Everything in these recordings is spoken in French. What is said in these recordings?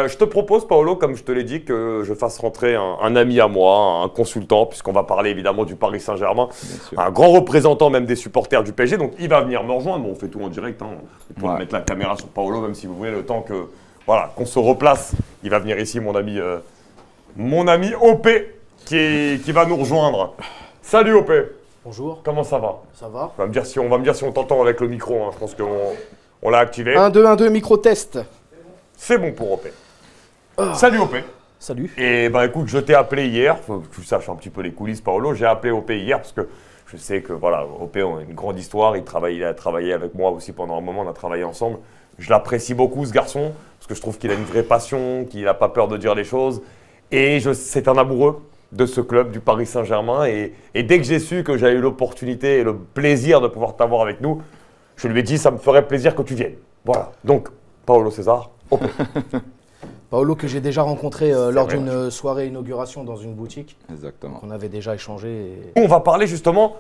Je te propose, Paolo, comme je te l'ai dit, que je fasse rentrer un ami à moi, un consultant, puisqu'on va parler évidemment du Paris Saint-Germain, un grand représentant même des supporters du PSG. Donc il va venir me rejoindre. Bon, on fait tout en direct. Hein. Vous pouvez mettre la caméra sur Paolo, même si vous voulez, le temps que voilà, qu'on se replace. Il va venir ici, mon ami OP, qui va nous rejoindre. Salut OP. Bonjour. Comment ça va? Ça va. On va me dire si on t'entend avec le micro. Hein. Je pense qu'on l'a activé. 1, 2, 1, 2, micro-test. C'est bon pour OP. Salut OP. Salut. Et bah écoute, je t'ai appelé hier, faut que tu saches un petit peu les coulisses, Paolo. J'ai appelé OP hier parce que je sais que voilà, OP a une grande histoire. Il a travaillé avec moi aussi pendant un moment, on a travaillé ensemble. Je l'apprécie beaucoup ce garçon parce que je trouve qu'il a une vraie passion, qu'il n'a pas peur de dire les choses. Et c'est un amoureux de ce club, du Paris Saint-Germain. Et dès que j'ai su que j'avais eu l'opportunité et le plaisir de pouvoir t'avoir avec nous, je lui ai dit ça me ferait plaisir que tu viennes. Voilà. Donc, Paolo César, OP. Paolo que j'ai déjà rencontré lors d'une soirée inauguration dans une boutique. Exactement. On avait déjà échangé. On va parler justement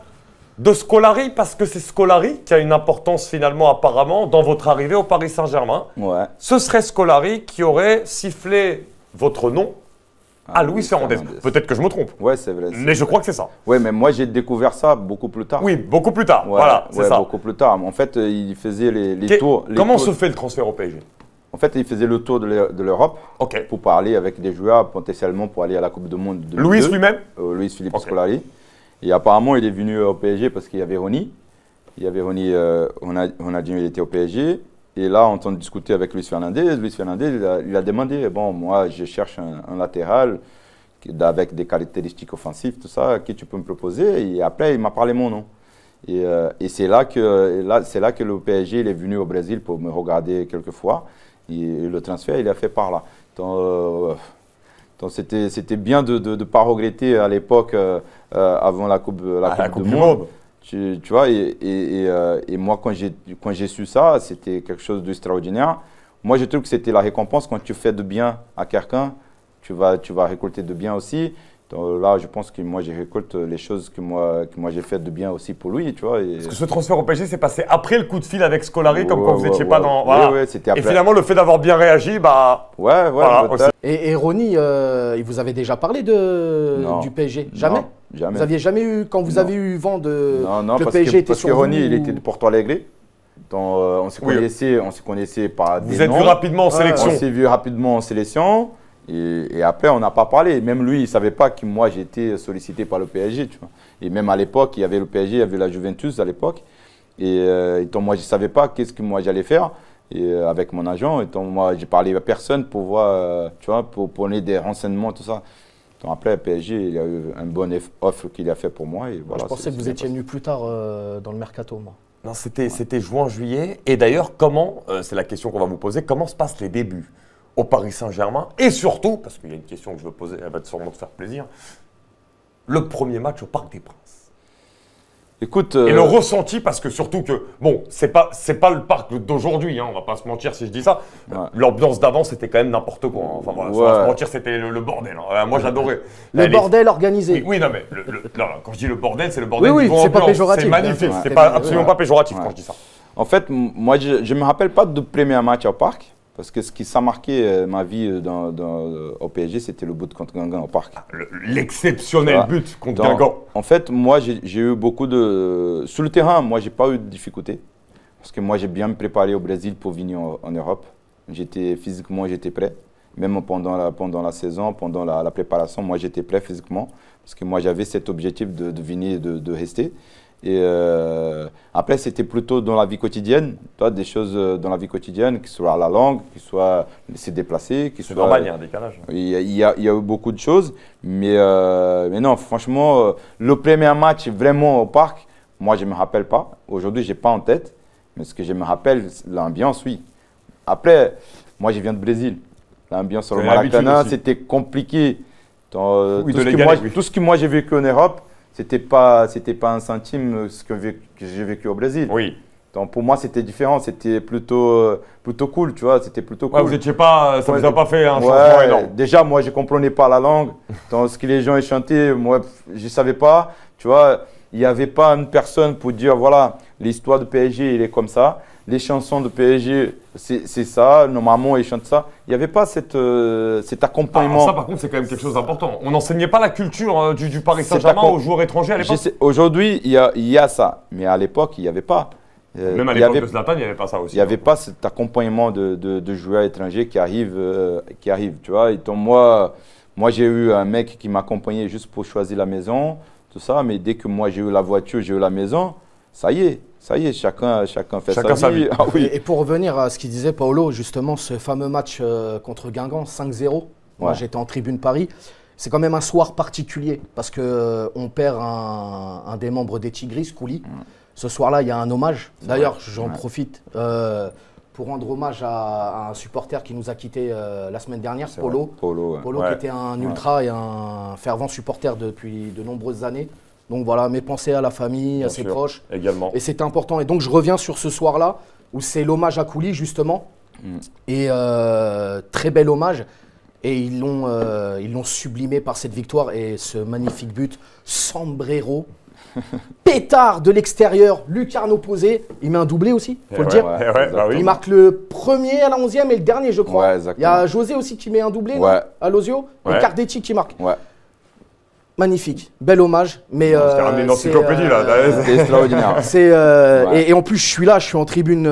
de Scolari parce que c'est Scolari qui a une importance finalement apparemment dans votre arrivée au Paris Saint-Germain. Ouais. Ce serait Scolari qui aurait sifflé votre nom à Luis Fernandez. Peut-être que je me trompe. Ouais, c'est vrai. Mais je crois que c'est ça. Ouais, mais moi j'ai découvert ça beaucoup plus tard. Oui, beaucoup plus tard. Ouais, voilà, c'est ça. Beaucoup plus tard. En fait, il faisait les tours. Comment se fait le transfert au PSG? En fait, il faisait le tour de l'Europe pour parler avec des joueurs potentiellement pour aller à la Coupe du Monde. Luis lui-même Luis Philippe Scolari. Et apparemment, il est venu au PSG parce qu'il y avait Ronny. Il y avait Ronny, on a dit qu'il était au PSG. Et là, on entend discuter avec Luis Fernandez. Luis Fernandez, il a demandé, bon, moi, je cherche un latéral avec des caractéristiques offensives, tout ça, qui tu peux me proposer? Et après, il m'a parlé mon nom. Et c'est là que le PSG il est venu au Brésil pour me regarder quelques fois. Et le transfert, il a fait par là. Donc c'était bien de ne pas regretter à l'époque, avant la Coupe du Monde. Tu vois, et moi, quand j'ai su ça, c'était quelque chose d'extraordinaire. Moi, je trouve que c'était la récompense quand tu fais de bien à quelqu'un, tu vas récolter de bien aussi. Donc là, je pense que moi, je récolte les choses que moi j'ai fait de bien aussi pour lui, tu vois. Parce que ce transfert au PSG s'est passé après le coup de fil avec Scolari, comme quand vous n'étiez pas dans… Voilà. Oui, c'était après. Et finalement, le fait d'avoir bien réagi, bah… Ouais, voilà, et Ronny, il vous avait déjà parlé du PSG? Jamais? Non, jamais. Vous aviez jamais eu, quand vous avez eu vent de… Non, le parce PSG était parce sur que vous, Ronny, il était de Porto Alegre. Donc, on se connaissait par des noms. Vous êtes vu rapidement en sélection. On s'est vu rapidement en sélection. Et après, on n'a pas parlé. Même lui, il ne savait pas que moi, j'étais sollicité par le PSG. Tu vois. Et même à l'époque, il y avait le PSG, il y avait la Juventus à l'époque. Et donc, moi, je ne savais pas qu'est-ce que moi j'allais faire avec mon agent. Et donc, moi, je parlais à personne pour voir, tu vois, pour donner des renseignements, tout ça. Donc, après, le PSG, il y a eu un bon offre qu'il a fait pour moi. Et voilà, je pensais que vous étiez venu plus tard dans le mercato, moi. Non, c'était juin-juillet. Et d'ailleurs, c'est la question qu'on va vous poser, comment se passent les débuts au Paris Saint-Germain? Et surtout, parce qu'il y a une question que je veux poser, elle va sûrement te faire plaisir, le premier match au Parc des Princes. Écoute, et le ressenti, parce que surtout que, bon, c'est pas le parc d'aujourd'hui, hein, on va pas se mentir si je dis ça. Ouais. L'ambiance d'avant, c'était quand même n'importe quoi. Hein. Enfin voilà, sans se mentir, c'était le bordel. Hein. Moi, j'adorais. Le bordel organisé. Oui, non, mais quand je dis le bordel, c'est le bordel niveau ambiance. C'est pas péjoratif. C'est magnifique, c'est pas absolument pas péjoratif quand je dis ça. En fait, moi, je ne me rappelle pas de premier match au parc. Parce que ce qui a marqué ma vie au PSG, c'était le but contre Guingamp au parc. L'exceptionnel but contre Guingamp. En fait, moi, j'ai eu beaucoup de… Sur le terrain, moi, je n'ai pas eu de difficultés. Parce que moi, j'ai bien me préparé au Brésil pour venir en Europe. Physiquement, j'étais prêt. Même pendant la saison, pendant la préparation, moi, j'étais prêt physiquement. Parce que moi, j'avais cet objectif de venir, de rester. Et après, c'était plutôt dans la vie quotidienne, des choses dans la vie quotidienne, qui soient la langue, qui soient se déplacer, qui soient… C'est normal, il y a un décalage. Il y a eu beaucoup de choses, mais non, franchement, le premier match vraiment au parc, moi, je ne me rappelle pas. Aujourd'hui, je n'ai pas en tête, mais ce que je me rappelle, l'ambiance, oui. Après, moi, je viens de Brésil. L'ambiance sur le Maracanã, c'était compliqué. Tout ce que moi, j'ai vécu en Europe, c'était pas un centime ce que j'ai vécu au Brésil. Oui. Donc pour moi, c'était différent. C'était plutôt cool, tu vois. C'était plutôt cool. Vous étiez pas, ça vous a pas fait un changement énorme. Déjà, moi, je comprenais pas la langue. Donc ce que les gens chantaient, moi, je savais pas. Tu vois, il n'y avait pas une personne pour dire, voilà, l'histoire du PSG, il est comme ça. les chansons de PSG, c'est ça, nos mamans, ils chantent ça. Il n'y avait pas cet accompagnement. Ça, par contre, c'est quand même quelque chose d'important. On n'enseignait pas la culture du Paris Saint-Germain aux joueurs étrangers à l'époque. Aujourd'hui, il y a ça, mais à l'époque, il n'y avait pas. Même à l'époque de Zlatan, il n'y avait pas ça aussi. Il n'y avait pas cet accompagnement de joueurs étrangers qui arrivent, tu vois. Et donc, moi j'ai eu un mec qui m'accompagnait juste pour choisir la maison, tout ça. Mais dès que moi, j'ai eu la voiture, j'ai eu la maison, ça y est, chacun fait sa vie. Ah, oui. Et pour revenir à ce qu'il disait Paolo, justement, ce fameux match contre Guingamp, 5-0, moi j'étais en tribune Paris, c'est quand même un soir particulier parce qu'on perd un des membres des Tigris, Kouli. Ce soir-là, il y a un hommage. D'ailleurs, j'en profite pour rendre hommage à un supporter qui nous a quittés la semaine dernière, Polo. Polo qui était un ultra et un fervent supporter depuis de nombreuses années. Donc voilà, mes pensées à la famille, à ses proches. Également. Et c'était important. Et donc je reviens sur ce soir-là, où c'est l'hommage à Kouli, justement. Et très bel hommage. Et ils l'ont sublimé par cette victoire et ce magnifique but. Sombrero. Pétard de l'extérieur, lucarne posé. Il met un doublé aussi, faut le dire. Bah oui. Il marque le premier à la 11e et le dernier, je crois. Ouais, il y a José aussi qui met un doublé à Lozio. Et Cardetti qui marque. Magnifique, bel hommage, mais c'est ramené une encyclopédie là. C'est extraordinaire. Et en plus je suis en tribune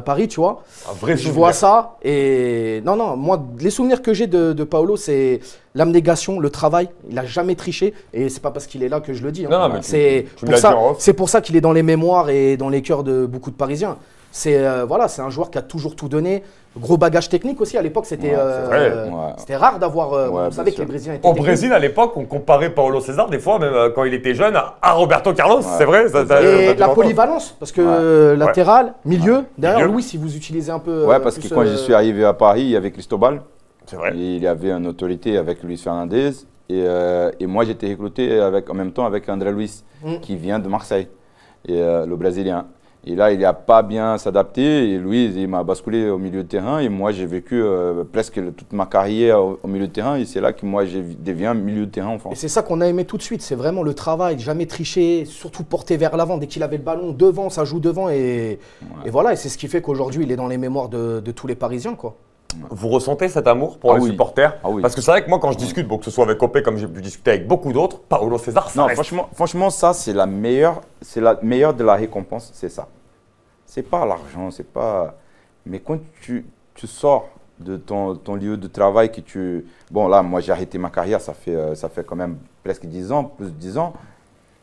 Paris, tu vois. Un vrai souvenir. Je vois ça et non, moi les souvenirs que j'ai de Paolo, c'est l'abnégation, le travail. Il a jamais triché et c'est pas parce qu'il est là que je le dis. Non, mais c'est pour ça qu'il est dans les mémoires et dans les cœurs de beaucoup de Parisiens. C'est un joueur qui a toujours tout donné. Gros bagage technique aussi. À l'époque, c'était rare d'avoir. Vous savez que les Brésiliens étaient. Au Brésil, à l'époque, on comparait Paulo César, des fois, même quand il était jeune, à Roberto Carlos. C'est vrai. Et la polyvalence, parce que latéral, milieu. D'ailleurs, Louis, si vous utilisez un peu. Parce que quand je suis arrivé à Paris, il y avait Cristobal. C'est vrai. Et il y avait une autorité avec Luis Fernandez. Et moi, j'étais recruté en même temps avec André Luis, qui vient de Marseille, le Brésilien. Et là, il n'a pas bien s'adapté. Et lui, il m'a basculé au milieu de terrain. Et moi, j'ai vécu presque toute ma carrière au milieu de terrain. Et c'est là que moi, je deviens milieu de terrain en France. Et c'est ça qu'on a aimé tout de suite. C'est vraiment le travail, jamais tricher, surtout porter vers l'avant. Dès qu'il avait le ballon devant, ça joue devant. Et voilà, et c'est ce qui fait qu'aujourd'hui, il est dans les mémoires de tous les Parisiens, quoi. Vous ressentez cet amour pour les supporters? Parce que c'est vrai que moi, quand je discute, que ce soit avec Opé, comme j'ai pu discuter avec beaucoup d'autres, Paulo César, ça reste. Franchement, ça, c'est la meilleure de la récompense, c'est ça. C'est pas l'argent, c'est pas… Mais quand tu sors de ton lieu de travail, Bon, là, moi, j'ai arrêté ma carrière, ça fait quand même presque 10 ans, plus de 10 ans.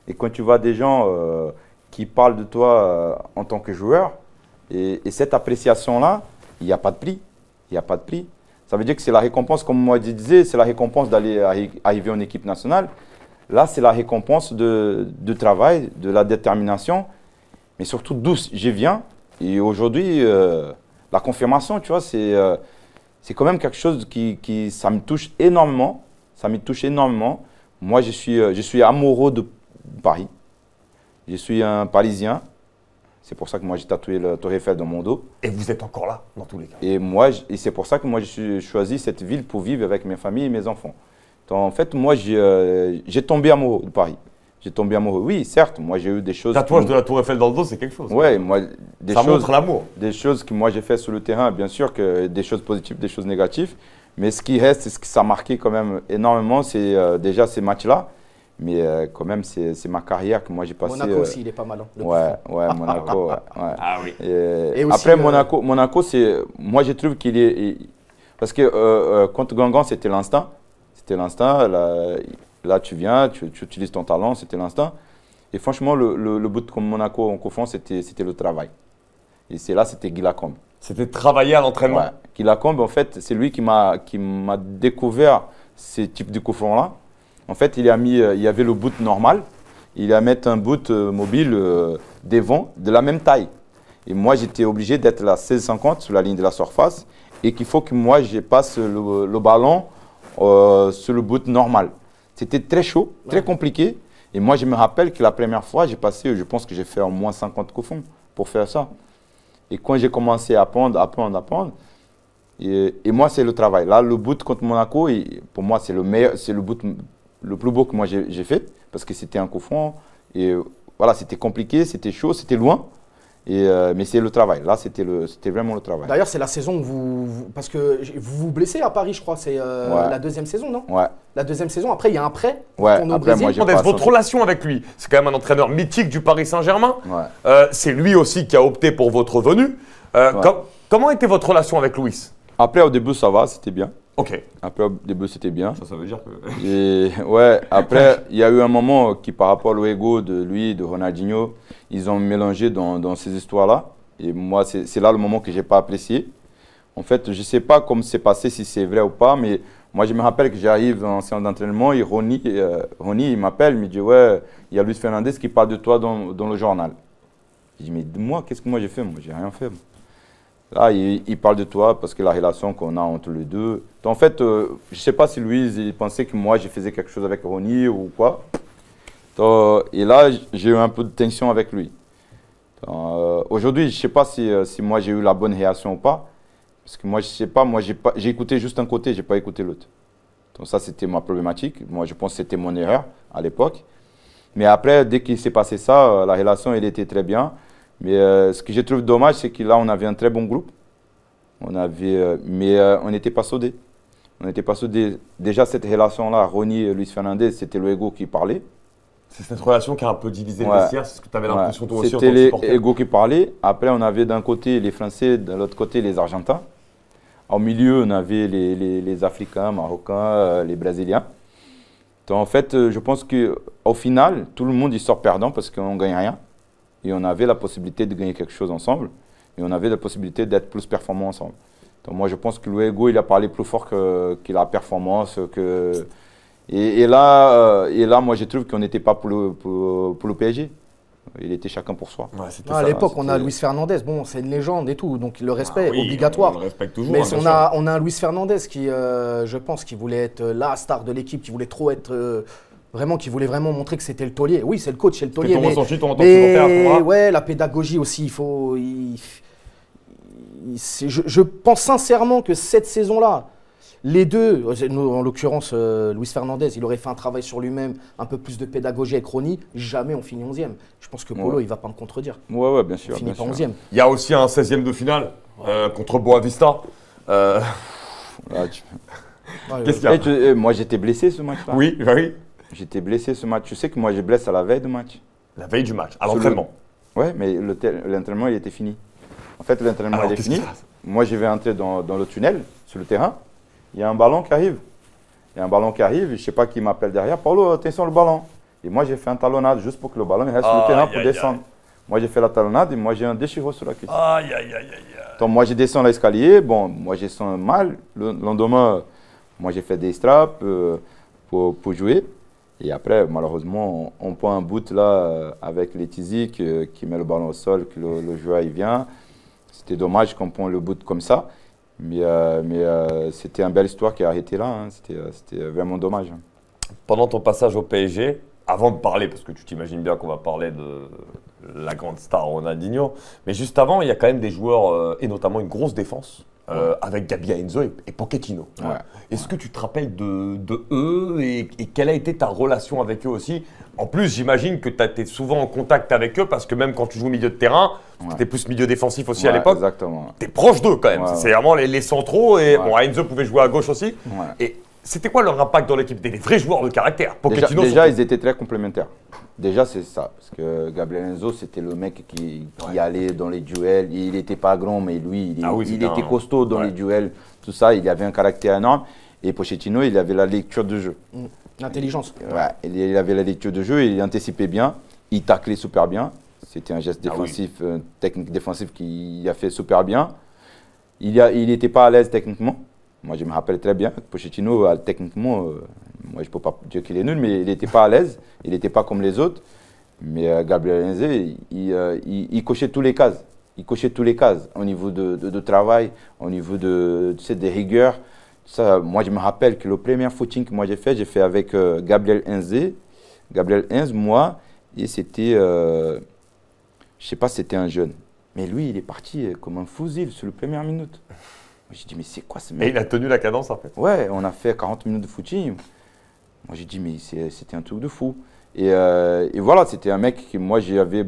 Et quand tu vois des gens qui parlent de toi en tant que joueur, et cette appréciation-là, il n'y a pas de prix. Il n'y a pas de prix. Ça veut dire que c'est la récompense, comme moi je disais, c'est la récompense d'aller arriver en équipe nationale. Là, c'est la récompense de travail, de la détermination, mais surtout d'où je viens. Et aujourd'hui, la confirmation, tu vois, c'est quand même quelque chose ça me touche énormément. Ça me touche énormément. Moi, je suis amoureux de Paris. Je suis un Parisien. C'est pour ça que moi, j'ai tatoué le Tour Eiffel dans mon dos. Et vous êtes encore là, dans tous les cas. Et c'est pour ça que moi, j'ai choisi cette ville pour vivre avec mes familles et mes enfants. Donc, en fait, moi, j'ai tombé amoureux de Paris. J'ai tombé amoureux. Oui, certes, moi, j'ai eu des choses… Tatouage de la Tour Eiffel dans le dos, c'est quelque chose. Oui, moi, ça montre l'amour. Des choses que moi, j'ai fait sur le terrain, bien sûr, que des choses positives, des choses négatives. Mais ce qui reste, ce qui ça a marqué quand même énormément, c'est déjà ces matchs-là. Mais quand même, c'est ma carrière que moi j'ai passé. Monaco aussi, il est pas mal. Monaco. Ah oui. Et après, Monaco, c'est. Moi, je trouve qu'il est. Parce que contre Guingamp, c'était l'instinct. C'était l'instinct. Là, tu viens, tu utilises ton talent, c'était l'instinct. Et franchement, le but comme Monaco en confond, c'était le travail. Et c'est là, c'était Guy Lacombe. C'était travailler à l'entraînement. Guy Lacombe, en fait, c'est lui qui m'a découvert ces types de confronts-là. En fait, il y avait le boot normal, il a mis un boot mobile devant, de la même taille. Et moi, j'étais obligé d'être là 16,50 sur la ligne de la surface et qu'il faut que moi, je passe le ballon sur le boot normal. C'était très chaud, très compliqué. Et moi, je me rappelle que la première fois, j'ai passé, je pense que j'ai fait au moins 50 coups pour faire ça. Et quand j'ai commencé à apprendre, et moi, c'est le travail. Là, le boot contre Monaco, pour moi, c'est le meilleur, c'est le boot le plus beau que moi j'ai fait, parce que c'était un coup franc. Et voilà, c'était compliqué, c'était chaud, c'était loin. Mais c'est le travail. Là, c'était vraiment le travail. D'ailleurs, c'est la saison où parce que vous vous blessez à Paris, je crois. C'est la deuxième saison, non? Ouais. La deuxième saison. Après, il y a un prêt. Ouais, Tourne au après, Brésil. moi, j'ai Votre relation avec lui, c'est quand même un entraîneur mythique du Paris Saint-Germain. Ouais. C'est lui aussi qui a opté pour votre venue. Comment était votre relation avec Luis? Après, au début, ça va, c'était bien. Ok. Après, au début, c'était bien. Ça veut dire que. Et ouais, après, il y a eu un moment qui, par rapport au ego de lui, de Ronaldinho, ils ont mélangé dans ces histoires-là. Et moi, c'est là le moment que je n'ai pas apprécié. En fait, je ne sais pas comment c'est passé, si c'est vrai ou pas, mais moi, je me rappelle que j'arrive en séance d'entraînement et Ronny, il m'appelle, il me dit « Ouais, il y a Luis Fernandez qui parle de toi dans le journal. » Je dis « Mais moi, qu'est-ce que moi j'ai fait? Moi, j'ai rien fait. » Là, il parle de toi parce que la relation qu'on a entre les deux. Donc, en fait, je ne sais pas si Luis il pensait que moi, je faisais quelque chose avec Ronny ou quoi. Donc, et là, j'ai eu un peu de tension avec lui. Aujourd'hui, je ne sais pas si moi, j'ai eu la bonne réaction ou pas. Parce que moi, je ne sais pas, moi, j'ai écouté juste un côté, je n'ai pas écouté l'autre. Donc ça, c'était ma problématique. Moi, je pense que c'était mon erreur à l'époque. Mais après, dès qu'il s'est passé ça, la relation, elle était très bien. Mais ce que je trouve dommage, c'est que là, on avait un très bon groupe. Mais on n'était pas soudés. On n'était pas soudés. Déjà, cette relation-là, Ronny et Luis Fernandez, c'était le ego qui parlait. C'est cette relation qui a un peu divisé le vestiaire, c'est ce que tu avais l'impression toi aussi en tant C'était que les supporter. égos qui parlaient. Après, on avait d'un côté les Français, de l'autre côté les Argentins. Au milieu, on avait les Africains, Marocains, les Brésiliens. Donc, en fait, je pense qu'au final, tout le monde y sort perdant parce qu'on ne gagne rien. Et on avait la possibilité de gagner quelque chose ensemble. Et on avait la possibilité d'être plus performants ensemble. Donc moi, je pense que l'ego, il a parlé plus fort que la performance. Et là, moi, je trouve qu'on n'était pas pour le PSG. Il était chacun pour soi. Ouais, à l'époque, on a Luis Fernandez. Bon, c'est une légende et tout, donc le respect est obligatoire. On le respecte toujours. Mais on a un Luis Fernandez qui, je pense, qui voulait être la star de l'équipe, qui voulait trop être... qui voulait vraiment montrer que c'était le taulier. Oui, c'est le coach, c'est le taulier. Mais ouais, la pédagogie aussi, il faut. Je pense sincèrement que cette saison-là, les deux, en l'occurrence, Luis Fernandez, il aurait fait un travail sur lui-même, un peu plus de pédagogie avec Ronny. Jamais on finit 11e. Je pense que Polo, il ne va pas me contredire. Ouais, bien sûr. On finit pas 11e. Il y a aussi un 16e de finale contre Boavista. Qu'est-ce qu'il y a? Moi, j'étais blessé ce match-là. Oui. J'étais blessé ce match. Tu sais que moi, je blesse à la veille du match. La veille du match, à l'entraînement. Ouais, mais l'entraînement, il était fini. En fait, l'entraînement, il est fini. Moi, je vais entrer dans le tunnel, sur le terrain. Il y a un ballon qui arrive. Je ne sais pas qui m'appelle derrière. Paulo, attention le ballon. Et moi, j'ai fait un talonnade juste pour que le ballon reste sur le terrain pour descendre. Moi, j'ai fait la talonnade et moi, j'ai un déchirure sur la cuisse. Aïe. Donc, moi, je descends l'escalier. Bon, moi, je sens mal. Le lendemain, moi, j'ai fait des straps pour jouer. Et après, malheureusement, on prend un bout là avec les Tizi qui met le ballon au sol, que le joueur il vient. C'était dommage qu'on prenne le bout comme ça. Mais c'était une belle histoire qui a arrêté là. Hein. C'était vraiment dommage. Hein. Pendant ton passage au PSG, avant de parler, parce que tu t'imagines bien qu'on va parler de la grande star Ronaldinho, mais juste avant, il y a quand même des joueurs, et notamment une grosse défense, avec Gabi Heinze et Pochettino. Ouais. Est-ce que tu te rappelles de eux et quelle a été ta relation avec eux aussi? En plus, j'imagine que tu étais souvent en contact avec eux parce que même quand tu joues au milieu de terrain, tu étais plus milieu défensif aussi à l'époque. Exactement. Tu es proche d'eux quand même. Ouais, c'est vraiment les centraux et bon, Heinze pouvait jouer à gauche aussi. Ouais. Et c'était quoi leur impact dans l'équipe? Des vrais joueurs de caractère. Pochettino, déjà ils étaient très complémentaires. Déjà, c'est ça. Parce que Gabriel Heinze, c'était le mec qui allait dans les duels. Il n'était pas grand, mais lui, il était costaud dans les duels. Tout ça, il avait un caractère énorme. Et Pochettino, il avait la lecture de jeu. L'intelligence. Ouais, il avait la lecture de jeu, il anticipait bien, il taclait super bien. C'était un geste défensif, technique défensive qu'il a fait super bien. Il n'était pas à l'aise techniquement. Moi, je me rappelle très bien. Pochettino, techniquement, moi, je ne peux pas dire qu'il est nul, mais il n'était pas à l'aise. Il n'était pas comme les autres. Mais Gabriel Heinze, il cochait tous les cases. Il cochait tous les cases au niveau de travail, au niveau des rigueurs. Ça, moi, je me rappelle que le premier footing que moi j'ai fait avec Gabriel Heinze, moi, et c'était, je ne sais pas si c'était un jeune, mais lui, il est parti comme un fusil sur la première minute. J'ai dit, mais c'est quoi ce mec? Et il a tenu la cadence en fait. Ouais, on a fait 40 minutes de footing. Moi, j'ai dit, mais c'était un truc de fou. Et voilà, c'était un mec que moi, j'avais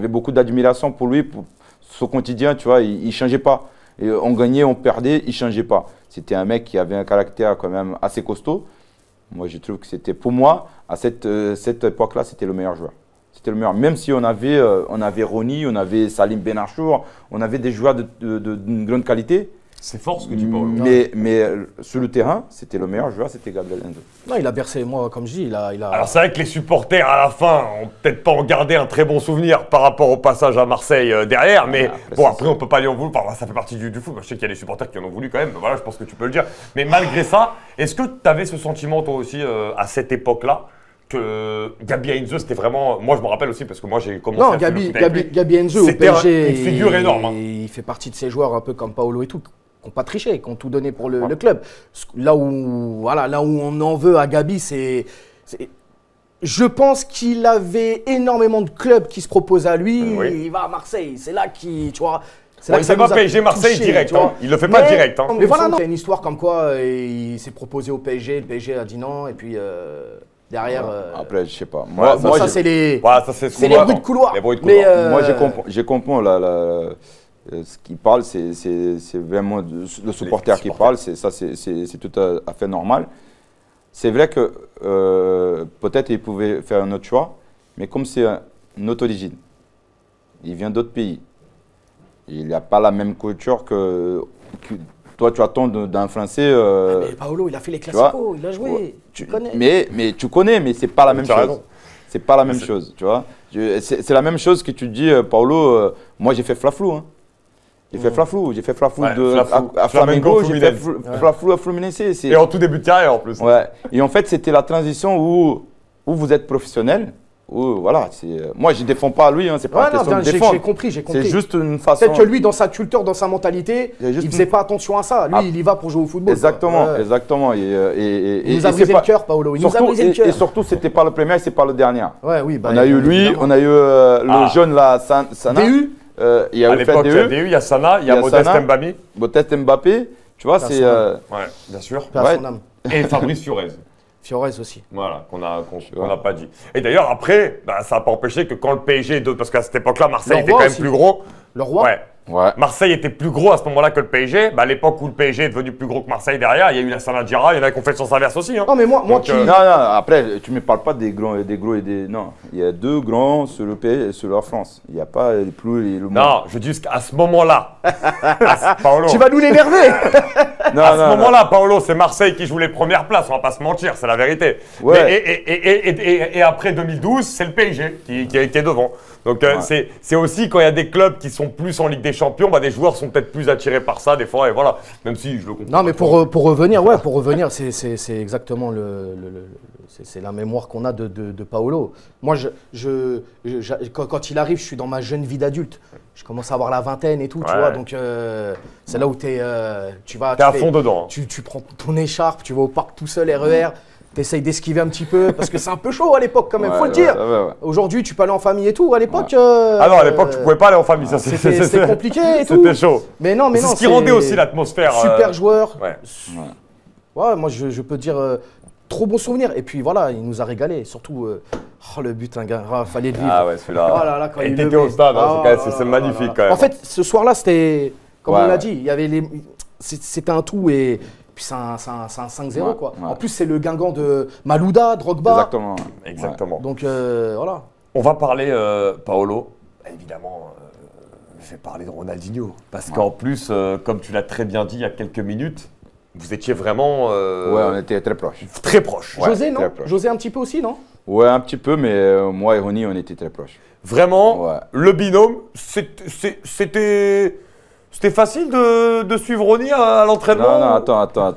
beaucoup d'admiration pour lui, pour son quotidien, tu vois, il ne changeait pas. Et on gagnait, on perdait, il ne changeait pas. C'était un mec qui avait un caractère quand même assez costaud. Moi, je trouve que c'était, pour moi, à cette époque-là, c'était le meilleur joueur. C'était le meilleur. Même si on avait Ronny, on avait Salim Benarchour, on avait des joueurs d'une grande qualité. C'est fort ce que tu parles. Mais sur le terrain, c'était le meilleur joueur, c'était Gabriel Heinze. Non, il a bercé, moi, comme je dis, il a... Alors c'est vrai que les supporters à la fin ont peut-être pas en gardé un très bon souvenir par rapport au passage à Marseille derrière, mais après on peut pas lui en vouloir, enfin, ça fait partie du foot. Je sais qu'il y a des supporters qui en ont voulu quand même, voilà, je pense que tu peux le dire. Mais malgré ça, est-ce que tu avais ce sentiment toi aussi à cette époque-là que Gabi Heinze, c'était vraiment... Moi, je me rappelle aussi, parce que moi, j'ai commencé à Gabi Heinze au PSG, une figure énorme. Hein. Il fait partie de ces joueurs un peu comme Paolo et tout, qui n'ont pas triché, qui ont tout donné pour le club. Là où on en veut à Gabi, c'est... Je pense qu'il avait énormément de clubs qui se proposaient à lui. Oui. Il va à Marseille, c'est là qu'il... Tu vois, il ne fait pas PSG Marseille direct, hein. Il ne le fait pas direct. Hein. Mais voilà, c'est une histoire comme quoi il s'est proposé au PSG, le PSG a dit non, et puis... derrière. Après, je sais pas. Moi, ça, c'est les bruits de couloir. Moi, je comprends ce qu'il parle, c'est vraiment le supporter qui parle, c'est tout à fait normal. C'est vrai que peut-être il pouvait faire un autre choix, mais comme c'est une autre origine, il vient d'autres pays, il n'a pas la même culture que toi, tu attends d'un Français. Mais Paolo, il a fait les classicos, il a joué. Tu connais. Mais tu connais, mais c'est pas la même chose. C'est pas la même chose, tu vois. C'est la même chose que tu dis, Paolo. Moi, j'ai fait Flaflou. Hein. J'ai fait Flaflou. J'ai fait Flaflou à Flamengo. J'ai fait Flaflou à Fluminense. Et en tout début de carrière en plus. Ouais. Et en fait, c'était la transition où vous êtes professionnel. Voilà, moi je ne défends pas lui, hein, c'est pas une question de défendre. J'ai compris. C'est juste une façon. Peut-être que lui, dans sa culture, dans sa mentalité, il ne faisait pas attention à ça. Lui, il y va pour jouer au football. Exactement, exactement. Il nous a brisé le cœur, Paolo. Il nous a brisé le cœur. Et surtout, c'était pas le premier, c'est pas le dernier. Ouais, oui, on a eu lui, on a eu le jeune là, Sana. DU. Il y a l'époque, il y a DU, il y a Sana, il y a Modeste Mbappé. Modeste Mbappé, tu vois, c'est. Ouais, bien sûr. Et Fabrice Fiorez. Fiorez aussi. Voilà, qu'on n'a pas dit. Et d'ailleurs, après, ça n'a pas empêché que quand le PSG, parce qu'à cette époque-là, Marseille était quand même plus gros. Le Roi. Ouais. Marseille était plus gros à ce moment-là que le PSG. À l'époque où le PSG est devenu plus gros que Marseille derrière, il y a eu la Sanadjira, il y en a qui ont fait le sens inverse aussi. Hein. Non, mais moi qui... Non, après, tu ne me parles pas des gros et des... Non, il y a deux grands sur le PSG et sur la France. Il n'y a pas les plus... Non, je dis qu'à ce moment-là, Paolo... Tu vas nous l'énerver. À ce moment-là, Paolo, c'est Marseille qui joue les premières places, on va pas se mentir, c'est la vérité. Ouais. Et après 2012, c'est le PSG qui est devant. Donc c'est aussi quand il y a des clubs qui sont plus en Ligue des Champions, des joueurs sont peut-être plus attirés par ça des fois, et voilà. Même si je le comprends. Non, mais pour revenir, c'est exactement c'est la mémoire qu'on a de Paolo. Moi, quand il arrive, je suis dans ma jeune vie d'adulte. Je commence à avoir la vingtaine et tout, tu vois. Donc c'est là où tu vas. T'es à fond dedans. Tu prends ton écharpe, tu vas au parc tout seul, RER. T'essayes d'esquiver un petit peu, parce que c'est un peu chaud à l'époque quand même, faut le dire. Aujourd'hui, tu peux aller en famille et tout. À l'époque. Ah non, à l'époque, tu pouvais pas aller en famille, ça c'était compliqué et tout. C'était chaud. Mais non, c'est ce qui rendait aussi l'atmosphère. Super joueur. Ouais, moi je peux dire trop bon souvenir. Et puis voilà, il nous a régalé. Surtout le but, fallait le vivre. Ah ouais, celui-là. Oh là là, quand il était au stade, c'est magnifique quand même. En fait, ce soir-là, c'était, comme on l'a dit, il y avait c'était un tout et. Puis c'est un 5-0 quoi. En plus c'est le Guingamp de Malouda, Drogba. Exactement. Donc voilà. On va parler Paolo. Évidemment, je vais parler de Ronaldinho parce qu'en plus, comme tu l'as très bien dit il y a quelques minutes, vous étiez vraiment. Ouais, on était très proches. Très proches. José non. José un petit peu aussi non. Ouais, un petit peu, mais moi et Ronny on était très proches. Vraiment, le binôme, c'était facile de suivre Ronny à l'entraînement? Non, attends.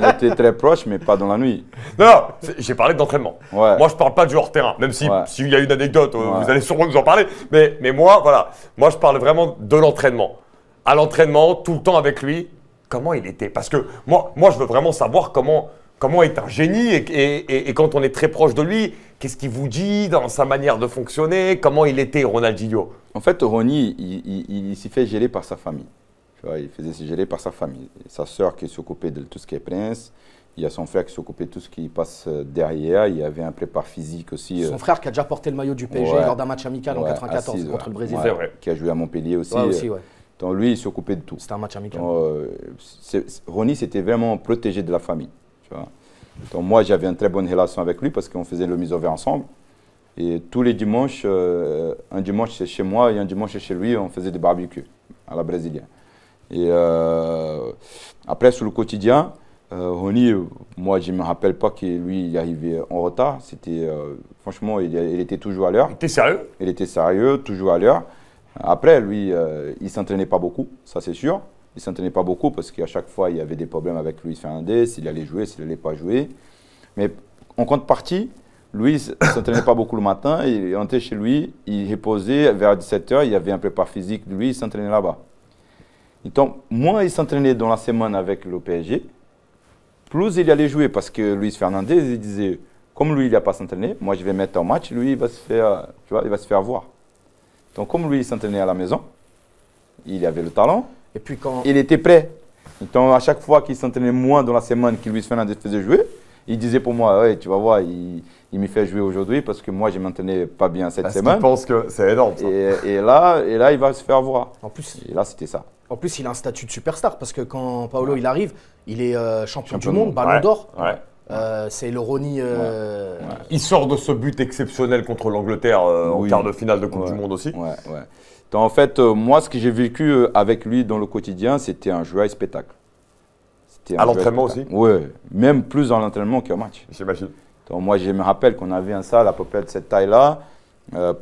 On était très proches, mais pas dans la nuit. Non, j'ai parlé d'entraînement. Ouais. Moi, je parle pas du hors-terrain, même s'il y a une anecdote, vous allez sûrement nous en parler. Mais moi, voilà, moi, je parle vraiment de l'entraînement. À l'entraînement, tout le temps avec lui, comment il était? Parce que moi, je veux vraiment savoir comment est un génie et quand on est très proche de lui, qu'est-ce qu'il vous dit dans sa manière de fonctionner? Comment il était, Ronaldinho? En fait, Ronny, il s'est fait gérer par sa famille. Tu vois, il faisait se gérer par sa famille. Sa sœur qui s'occupait de tout ce qui est prince. Il y a son frère qui s'occupait de tout ce qui passe derrière. Il y avait un prépar physique aussi. Son frère qui a déjà porté le maillot du PSG lors d'un match amical en 94 contre le Brésil. C'est vrai. Qui a joué à Montpellier aussi. Ouais. Donc lui, il s'occupait de tout. C'était un match amical. Ronnie, c'était vraiment protégé de la famille. Tu vois. Donc moi, j'avais une très bonne relation avec lui parce qu'on faisait le mise-au-vert ensemble. Et tous les dimanches, un dimanche c'est chez moi et un dimanche c'est chez lui, on faisait des barbecues à la brésilienne. Et après, sur le quotidien, Ronnie, moi, je ne me rappelle pas que lui, il arrivait en retard. Franchement, il était toujours à l'heure. Il était sérieux? Il était sérieux, toujours à l'heure. Après, lui, il ne s'entraînait pas beaucoup, ça c'est sûr. Il ne s'entraînait pas beaucoup parce qu'à chaque fois, il y avait des problèmes avec Luis Fernandez, s'il allait jouer, s'il n'allait pas jouer. Mais en contrepartie, Luis ne s'entraînait pas beaucoup le matin. Il rentrait chez lui, il reposait. Vers 17 h, il y avait un prépar physique de lui, il s'entraînait là-bas. Donc, moins il s'entraînait dans la semaine avec le PSG, plus il allait jouer parce que Luis Fernandez, il disait, comme lui, il n'a pas s'entraîné, moi je vais mettre en match, lui, il va se faire, tu vois, il va se faire voir. Donc, comme lui, il s'entraînait à la maison, il avait le talent, et puis quand... il était prêt. Donc, à chaque fois qu'il s'entraînait moins dans la semaine que Luis Fernandez faisait jouer, il disait pour moi, ouais, tu vas voir, il me fait jouer aujourd'hui parce que moi, je ne m'entraînais pas bien cette semaine. Je pense que c'est énorme. Ça. Et là, il va se faire voir. En plus, et là, c'était ça. En plus, il a un statut de superstar parce que quand Paolo il arrive, il est champion du monde, monde, ballon d'or. Ouais. C'est le Ronnie. Il sort de ce but exceptionnel contre l'Angleterre en quart de finale de Coupe du Monde aussi. Ouais. Donc, en fait, moi, ce que j'ai vécu avec lui dans le quotidien, c'était un joueur spectacle. À l'entraînement aussi? Oui, même plus dans l'entraînement qu'au match. J'imagine. Donc, moi, je me rappelle qu'on avait un salle à peu près de cette taille-là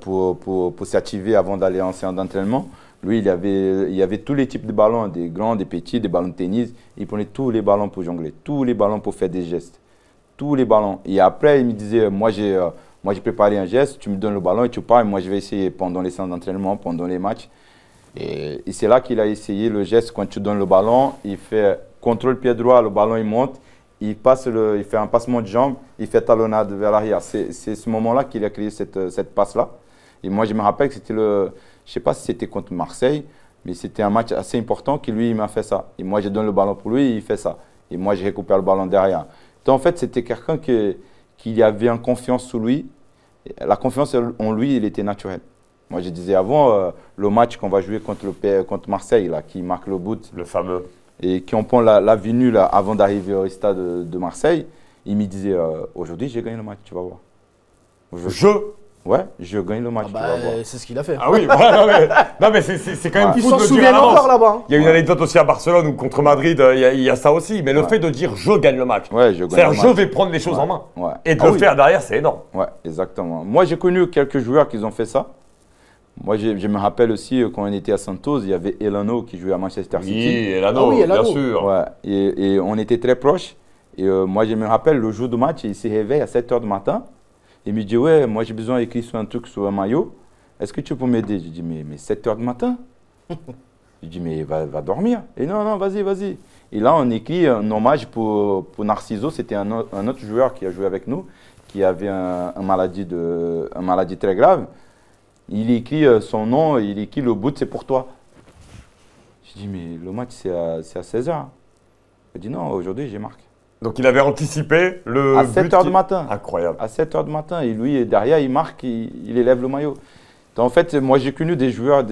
pour s'activer avant d'aller en séance d'entraînement. Lui, il y avait tous les types de ballons, des grands, des petits, des ballons de tennis. Il prenait tous les ballons pour jongler, tous les ballons pour faire des gestes, tous les ballons. Et après, il me disait, moi j'ai préparé un geste, tu me donnes le ballon et tu pars. Et moi, je vais essayer pendant les séances d'entraînement, pendant les matchs. Et c'est là qu'il a essayé le geste. Quand tu donnes le ballon, il fait contrôle pied droit, le ballon il monte, il fait un passement de jambe, il fait talonnade vers l'arrière. C'est ce moment-là qu'il a créé cette passe-là. Et moi, je me rappelle que c'était je ne sais pas si c'était contre Marseille, mais c'était un match assez important que lui, il m'a fait ça. Et moi, je donne le ballon pour lui et il fait ça. Et moi, je récupère le ballon derrière. Donc, en fait, c'était quelqu'un qui avait une confiance sous lui. La confiance en lui, il était naturel. Moi, je disais avant, le match qu'on va jouer contre Marseille, là, qui marque le but. Le fameux. Et qui on prend l'avenue là, avant d'arriver au stade de Marseille, il me disait, aujourd'hui, j'ai gagné le match, tu vas voir. Ouais, je gagne le match. C'est ce qu'il a fait. Ah oui, non mais c'est quand même Ils fou s'en de le dire souviennent à l'avance. encore là-bas. Il y a une anecdote aussi à Barcelone ou contre Madrid, il y a ça aussi. Mais le fait de dire je gagne le match, c'est-à-dire je vais prendre les choses en main. Et de le faire derrière, c'est énorme. Ouais, exactement. Moi, j'ai connu quelques joueurs qui ont fait ça. Moi, je me rappelle aussi quand on était à Santos, il y avait Elano qui jouait à Manchester City. Oui, Elano, bien sûr. Ouais, et on était très proches. Et moi, je me rappelle le jour du match, il s'est réveillé à 7 h du matin. Il me dit, ouais, moi j'ai besoin d'écrire sur un truc, sur un maillot. Est-ce que tu peux m'aider? Je dis, mais 7 h du matin? Je dis, mais va dormir. Et non, vas-y. Et là, on écrit un hommage pour Narciso. C'était un autre joueur qui a joué avec nous, qui avait une maladie très grave. Il écrit son nom, il écrit le but, c'est pour toi. Je dis, mais le match, c'est à 16 h. Il dit, non, aujourd'hui, j'ai marqué. Donc il avait anticipé le à 7 h du matin. Incroyable. À 7 h du matin. Et lui, derrière, il marque, il élève le maillot. Donc, en fait, moi, j'ai connu des joueurs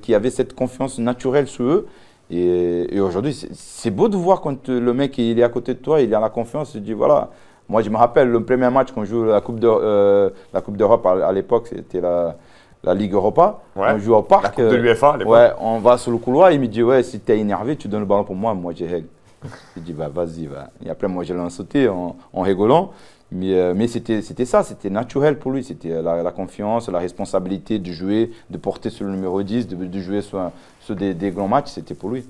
qui avaient cette confiance naturelle sur eux. Et aujourd'hui, c'est beau de voir quand le mec il est à côté de toi, il a la confiance, il dit voilà. Moi, je me rappelle le premier match qu'on joue la Coupe d'Europe à l'époque, c'était la Ligue Europa. Ouais. On joue au parc. La Coupe de l'UEFA à l'époque. Ouais, on va sur le couloir, il me dit ouais, si tu es énervé, tu donnes le ballon pour moi, je règle. Je dis, vas-y, va. Et après, moi, je l'ai sauté en rigolant. Mais c'était ça, c'était naturel pour lui. C'était la confiance, la responsabilité de jouer, de porter sur le numéro 10, de jouer sur des grands matchs, c'était pour lui.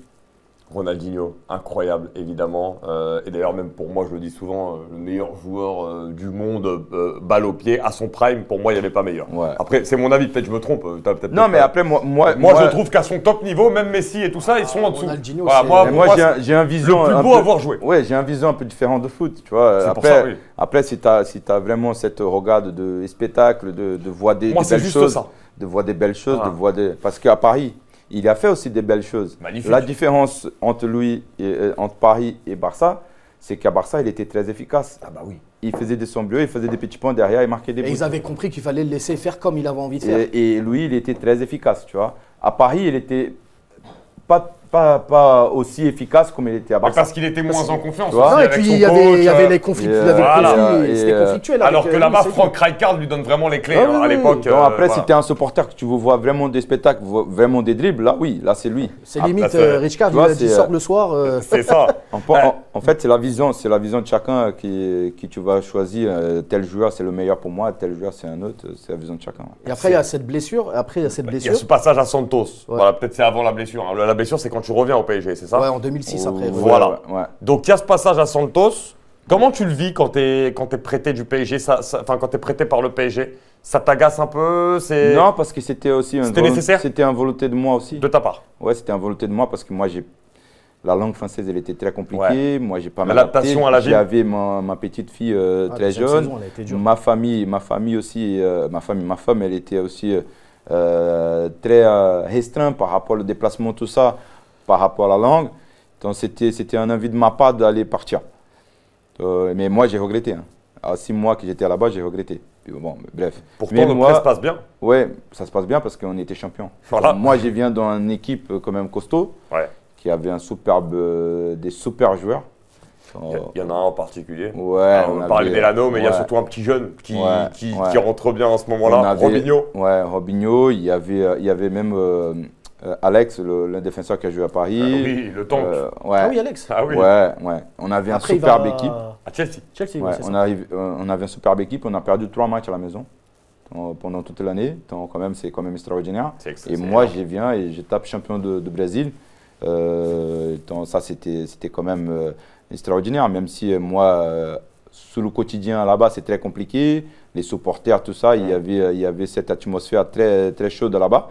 Ronaldinho, incroyable, évidemment. Et d'ailleurs, même pour moi, je le dis souvent, le meilleur joueur du monde, balle au pied, à son prime, pour moi, il n'y avait pas meilleur. Ouais. Après, c'est mon avis, peut-être je me trompe. Non, mais après, moi, je trouve qu'à son top niveau, même Messi et tout ça, ils sont en dessous. Ronaldinho, voilà, moi j'ai un vision. Le plus beau à avoir joué. Ouais, j'ai un vision un peu différente de foot. Tu vois. C'est pour ça, oui. Après, si tu as vraiment cette regard de spectacle, de voir des belles choses. De voir des belles choses, parce qu'à Paris, il a fait aussi des belles choses. Magnifique. La différence entre lui, entre Paris et Barça, c'est qu'à Barça, il était très efficace. Ah bah oui. Il faisait des sombrieux, il faisait des petits points derrière, il marquait des buts. Et ils avaient compris qu'il fallait le laisser faire comme il avait envie de faire. Et lui, il était très efficace, tu vois. À Paris, il était pas aussi efficace comme il était à Mais Barça. parce qu'il était moins en confiance. vois. aussi Non, et avec puis son il y avait coach, les conflits, il y et, avait voilà. le conflit, c'était Et, conflictuel. alors avec, que là-bas, c'est Franck Rijkaard lui donne vraiment les clés Ah oui, à oui, l'époque. oui. Non, après, voilà. si tu es un supporter, que tu veux voir vraiment des spectacles, vraiment des dribbles, là, oui, là, c'est lui. C'est limite, Après, Rijkaard, tu vois, il a dit c'est, sort le soir. C'est ça. En fait, c'est la vision de chacun qui tu vas choisir. Tel joueur, c'est le meilleur pour moi, tel joueur, c'est un autre. C'est la vision de chacun. Et après, il y a cette blessure. Il y a ce passage à Santos. Voilà, peut-être c'est avant la blessure. Hein. La blessure, c'est quand tu reviens au PSG, c'est ça? Ouais, en 2006 après. Voilà. Ouais. Donc il y a ce passage à Santos. Comment tu le vis quand tu es prêté du PSG, quand tu es prêté par le PSG? Ça t'agace un peu? Non, parce que c'était aussi nécessaire? C'était une volonté de moi aussi. De ta part? Ouais, c'était une volonté de moi parce que moi, la langue française, elle était très compliquée. Ouais. Moi, j'ai pas L'adaptation à la ville. J'avais ma petite fille très jeune. Saison, elle a été dure. Ma famille aussi, ma femme, elle était aussi très restreinte par rapport au déplacement, tout ça, par rapport à la langue. Donc, c'était un envie de ma part d'aller partir. Mais moi, j'ai regretté. Hein. À 6 mois que j'étais là-bas, j'ai regretté. Puis, bon, bref. Pourtant, le prêt se passe bien. Ouais, ça se passe bien parce qu'on était champion. Voilà. Moi, je viens d'une équipe quand même costaud, qui avait des super joueurs. Il y en a un en particulier. Ouais, alors, on parle d'Elano, mais il y a surtout un petit jeune qui rentre bien en ce moment-là, Robinho. Ouais, Robinho. Il y avait même Alex, le défenseur qui a joué à Paris. Oui, le tank. Ouais. Ah oui, Alex. Ah oui. Ouais. On avait une superbe équipe. À Chelsea. Chelsea, Ouais, c'est ça. on avait une superbe équipe. On a perdu 3 matchs à la maison pendant toute l'année. Donc, c'est quand même extraordinaire. Et moi, je viens et je tape champion de Brésil. Donc, ça, c'était quand même extraordinaire. Même si moi, sous le quotidien là-bas, c'est très compliqué. Les supporters, tout ça, il y avait cette atmosphère très, très chaude là-bas.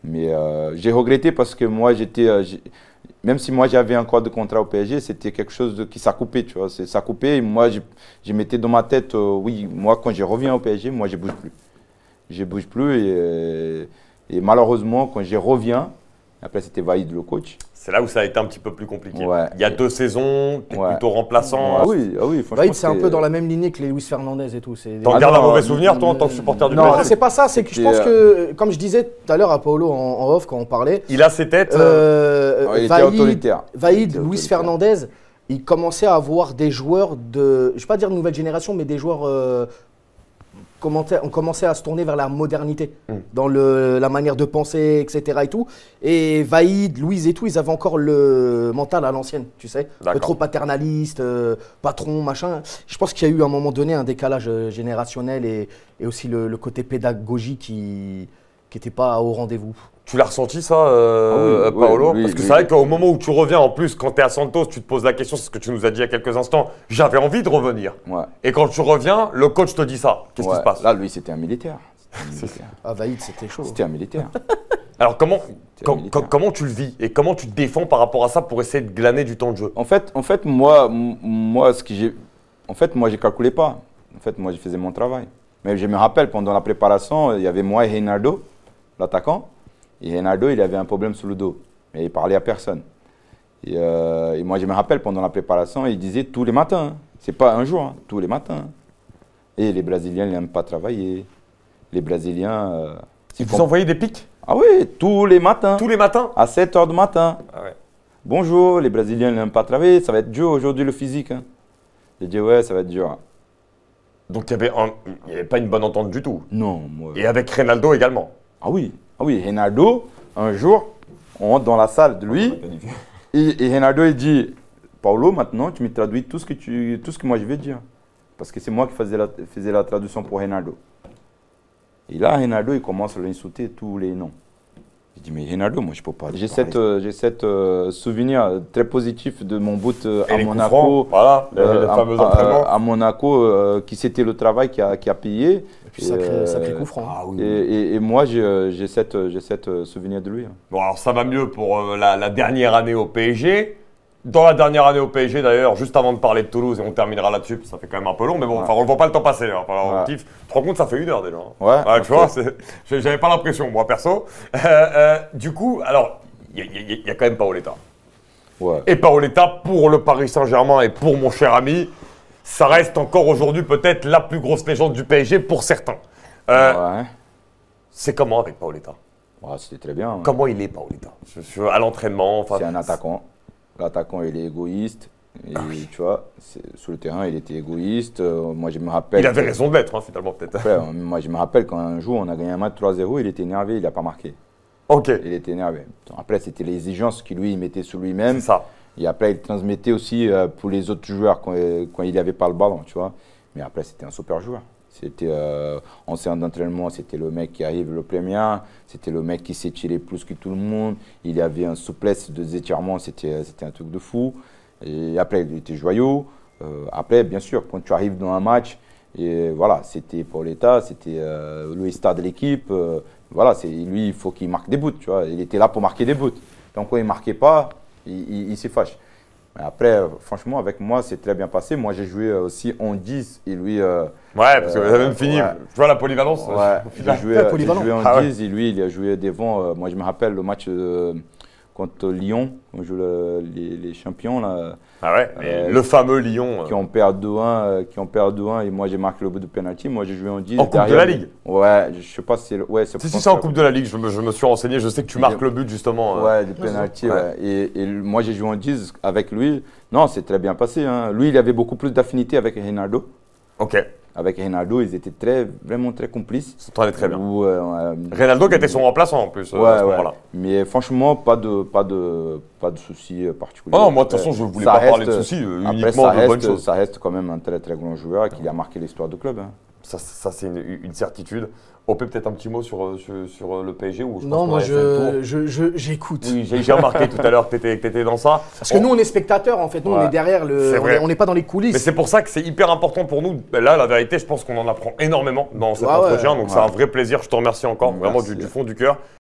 Mais j'ai regretté parce que moi, même si moi j'avais encore de contrat au PSG, c'était quelque chose qui s'accoupait, tu vois. Ça coupait et moi, je mettais dans ma tête, oui, moi quand je reviens au PSG, moi je bouge plus. Je bouge plus et malheureusement, quand je reviens, après c'était Vaïd le coach. C'est là où ça a été un petit peu plus compliqué. Ouais. Il y a 2 saisons, tu es plutôt remplaçant. Ah oui, franchement. Vaïd, c'est un peu dans la même lignée que les Luis Fernandez et tout. T'en gardes un mauvais souvenir, toi, en tant que supporter du Non, PSG? c'est pas ça. C'est que je pense que, comme je disais tout à l'heure à Paolo en off, quand on parlait, Il a ses têtes. il était autoritaire. Vaïd, Luis Fernandez, il commençait à avoir des joueurs de, je ne vais pas dire de nouvelle génération, mais des joueurs on commençait à se tourner vers la modernité dans la manière de penser, etc. et tout. Et Vaïd, Louise et tout, ils avaient encore le mental à l'ancienne, tu sais, trop paternaliste, patron, machin. Je pense qu'il y a eu à un moment donné un décalage générationnel et aussi le côté pédagogique qui n'était pas au rendez-vous. Tu l'as ressenti ça, Paolo? Parce que c'est vrai qu'au moment où tu reviens, en plus, quand tu es à Santos, tu te poses la question, c'est ce que tu nous as dit il y a quelques instants, j'avais envie de revenir. Ouais. Et quand tu reviens, le coach te dit ça. Qu'est-ce qui se passe? Là, lui, c'était un militaire. Ah, Vaïd, c'était chaud. C'était un militaire. Alors, comment tu le vis et comment tu te défends par rapport à ça pour essayer de glaner du temps de jeu? En fait, moi, je calculais pas. En fait, moi, je faisais mon travail. Mais je me rappelle, pendant la préparation, il y avait moi et Reinaldo, l'attaquant. Et Reinaldo, il avait un problème sous le dos. Mais il parlait à personne. Et moi, je me rappelle, pendant la préparation, il disait tous les matins. C'est pas un jour, tous les matins. Et les Brésiliens, ils n'aiment pas travailler. Les Brésiliens... Ils vous envoyaient des pics? Ah oui, tous les matins. Tous les matins? À 7 h du matin. Ah ouais. Bonjour, les Brésiliens n'aiment pas travailler, ça va être dur aujourd'hui le physique. Hein. J'ai dit ouais, ça va être dur. Donc il n'y avait pas une bonne entente du tout? Non. Moi... Et avec Reinaldo également? Ah oui, Reinaldo, un jour, on entre dans la salle de lui et Reinaldo il dit Paolo, maintenant tu me traduis tout ce que moi je vais dire. Parce que c'est moi qui faisais la traduction pour Reinaldo. Et là, Reinaldo, il commence à l'insulter tous les noms. Je dis, mais Reinaldo, moi, je ne peux pas. J'ai cette souvenir très positif de mon bout à Monaco. Voilà, les fameux entraînements. À Monaco, qui c'était le travail qui a payé. Et puis, sacré coup franc. Ah, oui. Et moi, j'ai cette souvenir de lui. Bon, alors ça va mieux pour la dernière année au PSG. Dans la dernière année au PSG d'ailleurs, juste avant de parler de Toulouse, et on terminera là-dessus, ça fait quand même un peu long, mais bon, on ne voit pas le temps passer. Hein. On kiffe. Tu te rends compte, ça fait 1 heure déjà. Ouais. Tu vois, j'avais pas l'impression, moi perso. Du coup, alors, il y a quand même Paoletta. Ouais. Et Paoletta, pour le Paris Saint-Germain et pour mon cher ami, ça reste encore aujourd'hui peut-être la plus grosse légende du PSG pour certains. Ouais. C'est comment avec Paoletta? Ouais, c'était très bien. Hein. Comment il est, Paoletta? À l'entraînement, C'est un attaquant. L'attaquant, il est égoïste. Et tu vois, sur le terrain, il était égoïste. Moi, je me rappelle. Il avait raison de l'être, hein, finalement, peut-être. Après, moi, je me rappelle quand un jour, on a gagné un match 3-0, il était énervé, il n'a pas marqué. Ok. Il était énervé. Après, c'était les exigences qu'il lui il mettait sur lui-même. C'est ça. Et après, il transmettait aussi pour les autres joueurs quand il n'avait pas le ballon, tu vois. Mais après, c'était un super joueur. C'était en séance d'entraînement, c'était le mec qui arrive le premier. C'était le mec qui s'étirait plus que tout le monde. Il avait une souplesse de étirements, c'était un truc de fou. Et après, il était joyeux. Après, bien sûr, quand tu arrives dans un match, et voilà, c'était pour l'État, c'était le star de l'équipe. Voilà, lui, il faut qu'il marque des buts, tu vois. Il était là pour marquer des buts. Donc, quand il ne marquait pas, il s'est fâché. Mais après, franchement, avec moi, c'est très bien passé. Moi, j'ai joué aussi en 10 et lui… ouais, parce que vous avez même fini. Ouais. Tu vois la polyvalence Ouais, j'ai joué en Ah 10 et lui, il a joué devant. Moi, je me rappelle le match contre Lyon, on joue les champions là. Ah ouais, le fameux Lyon. Qui ont perdu 2-1, et moi j'ai marqué le but de penalty. Moi j'ai joué en 10. En Coupe de la Ligue. Ouais, je sais pas si c'est… Ouais, si, c'est en Coupe de la Ligue, je me suis renseigné, je sais que tu marques le but justement. Ouais, de penalty, ouais. Et moi j'ai joué en 10 avec lui. Non, c'est très bien passé. Hein. Lui, il avait beaucoup plus d'affinité avec Reynaldo. Ok. Avec Reynaldo, ils étaient vraiment très complices. Ils s'entendaient très bien. Reynaldo qui était son remplaçant en plus ouais, à ce moment-là. Mais franchement, pas de soucis particuliers. Oh non, moi de toute façon, je ne voulais pas parler de soucis, uniquement de bonnes choses. Ça reste quand même un très très grand joueur qui a marqué l'histoire du club. Hein. Ça c'est une certitude. OP, peut-être un petit mot sur le PSG ou non, moi j'écoute. Oui, j'ai remarqué tout à l'heure que tu étais dans ça. Parce que nous, on est spectateurs en fait. Nous, on est derrière on n'est pas dans les coulisses. Mais c'est pour ça que c'est hyper important pour nous. Là, la vérité, je pense qu'on en apprend énormément dans cet entretien. Donc, c'est un vrai plaisir. Je te remercie encore, vraiment du fond du cœur.